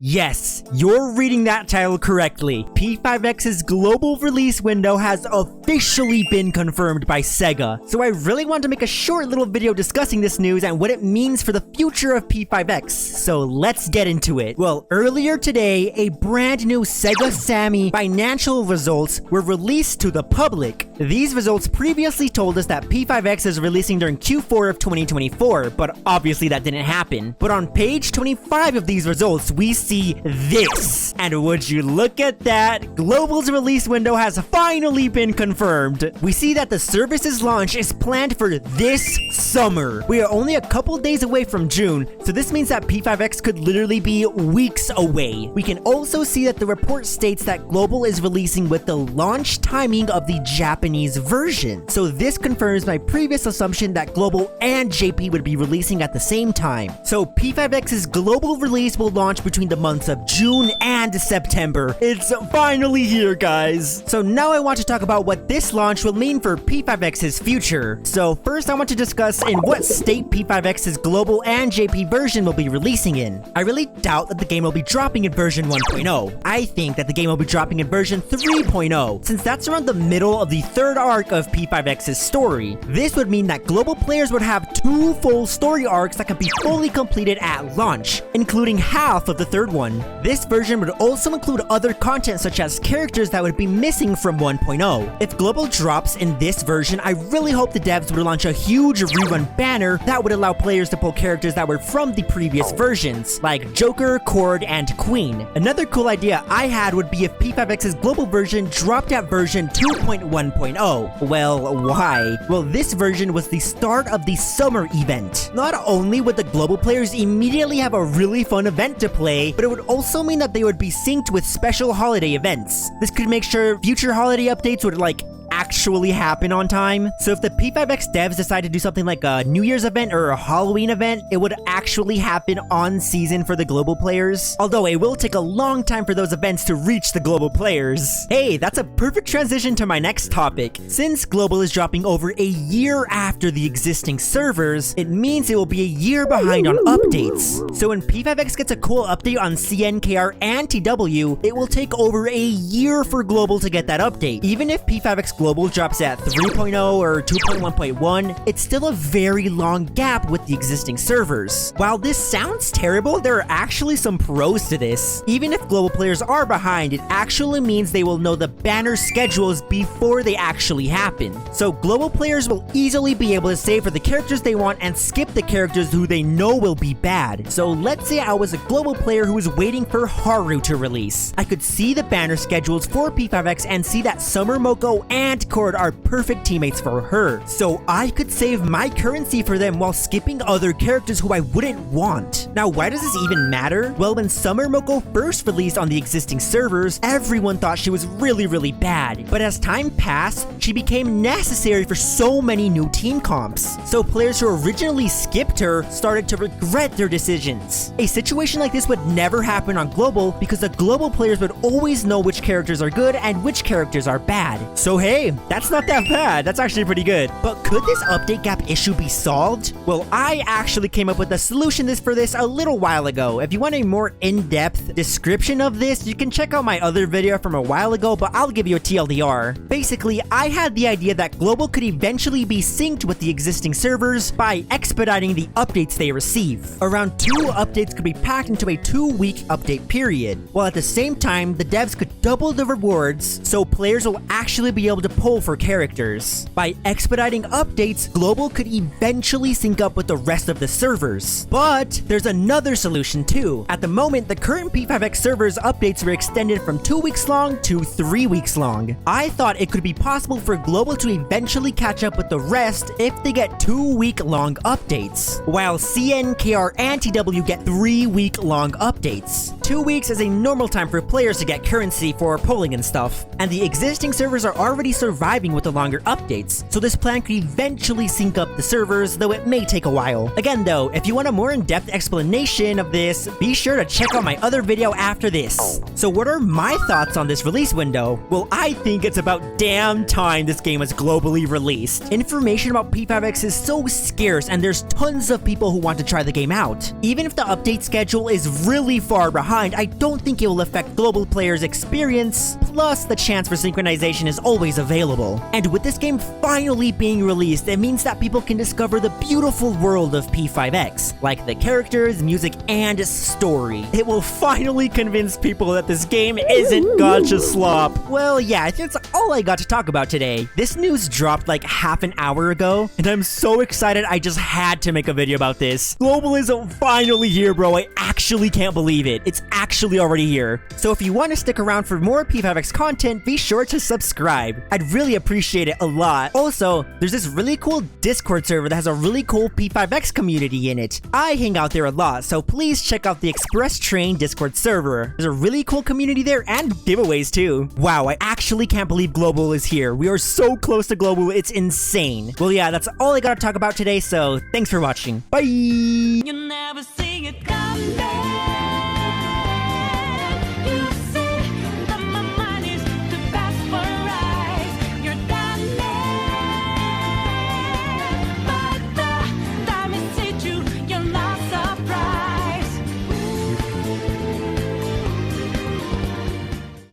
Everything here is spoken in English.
Yes, you're reading that title correctly. P5X's global release window has officially been confirmed by Sega. So I really want to make a short little video discussing this news and what it means for the future of P5X. So let's get into it. Well, earlier today, a brand new Sega Sammy financial results were released to the public. These results previously told us that P5X is releasing during Q4 of 2024, but obviously that didn't happen. But on page 25 of these results, we see this. And would you look at that? Global's release window has finally been confirmed. We see that the service's launch is planned for this summer. We are only a couple days away from June, so this means that P5X could literally be weeks away. We can also see that the report states that Global is releasing with the launch timing of the Japanese version. So this confirms my previous assumption that Global and JP would be releasing at the same time. So P5X's global release will launch between the months of June and September. It's finally here, guys. So now I want to talk about what this launch will mean for P5X's future. So first I want to discuss in what state P5X's global and JP version will be releasing in. I really doubt that the game will be dropping in version 1.0. I think that the game will be dropping in version 3.0, since that's around the middle of the third arc of P5X's story. This would mean that global players would have 2 full story arcs that can be fully completed at launch, including half of the third one. This version would also include other content such as characters that would be missing from 1.0. If Global drops in this version, I really hope the devs would launch a huge rerun banner that would allow players to pull characters that were from the previous versions, like Joker, Cord, and Queen. Another cool idea I had would be if P5X's global version dropped at version 2.1.0. Well, why? Well, this version was the start of the summer event. Not only would the global players immediately have a really fun event to play, but it would also mean that they would be synced with special holiday events. This could make sure future holiday updates would actually happen on time. So if the P5X devs decide to do something like a New Year's event or a Halloween event, it would actually happen on season for the global players. Although it will take a long time for those events to reach the global players. Hey, that's a perfect transition to my next topic. Since global is dropping over a year after the existing servers, it means it will be a year behind on updates. So when P5X gets a cool update on CNKR and TW, it will take over a year for global to get that update. Even if P5X Global drops at 3.0 or 2.1.1, it's still a very long gap with the existing servers. While this sounds terrible, there are actually some pros to this. Even if global players are behind, it actually means they will know the banner schedules before they actually happen. So global players will easily be able to save for the characters they want and skip the characters who they know will be bad. So let's say I was a global player who was waiting for Haru to release. I could see the banner schedules for P5X and see that Summer Moko and Cord are perfect teammates for her, so I could save my currency for them while skipping other characters who I wouldn't want. Now, why does this even matter? Well, when Summer Moko first released on the existing servers, everyone thought she was really bad, but as time passed, she became necessary for so many new team comps. So players who originally skipped her started to regret their decisions. A situation like this would never happen on Global because the global players would always know which characters are good and which characters are bad. So hey, that's not that bad. That's actually pretty good. But could this update gap issue be solved? Well, I actually came up with a solution for this a little while ago. If you want a more in-depth description of this, you can check out my other video from a while ago, but I'll give you a TLDR. Basically, I had the idea that Global could eventually be synced with the existing servers by expediting the updates they receive. Around 2 updates could be packed into a 2-week update period, while at the same time, the devs could double the rewards so players will actually be able to pull for characters. By expediting updates, Global could eventually sync up with the rest of the servers. But there's another solution too. At the moment, the current P5X servers updates were extended from 2 weeks long to 3 weeks long. I thought it could be possible for Global to eventually catch up with the rest if they get 2-week-long updates, while CNKR and TW get 3-week-long updates. 2 weeks is a normal time for players to get currency for pulling and stuff, and the existing servers are already surviving with the longer updates, so this plan could eventually sync up the servers, though it may take a while. Again though, if you want a more in-depth explanation of this, be sure to check out my other video after this. So what are my thoughts on this release window? Well, I think it's about damn time this game was globally released. Information about P5X is so scarce and there's tons of people who want to try the game out. Even if the update schedule is really far behind, I don't think it will affect global players' experience, plus the chance for synchronization is always available. And with this game finally being released, it means that people can discover the beautiful world of P5X, like the characters, music, and story. It will finally convince people that this game isn't gacha slop. Well, yeah, I think that's all I got to talk about today. This news dropped like half an hour ago, and I'm so excited I just had to make a video about this. Global is finally here, bro. I actually can't believe it. It's actually already here. So if you want to stick around for more P5X content, be sure to subscribe. I'd really appreciate it a lot. Also, there's this really cool Discord server that has a really cool P5X community in it. I hang out there a lot, so please check out the Express Train Discord server. There's a really cool community there and giveaways too. Wow, I actually can't believe Global is here. We are so close to Global, it's insane. Well, yeah, that's all I gotta talk about today, so thanks for watching. Bye! You never see it coming.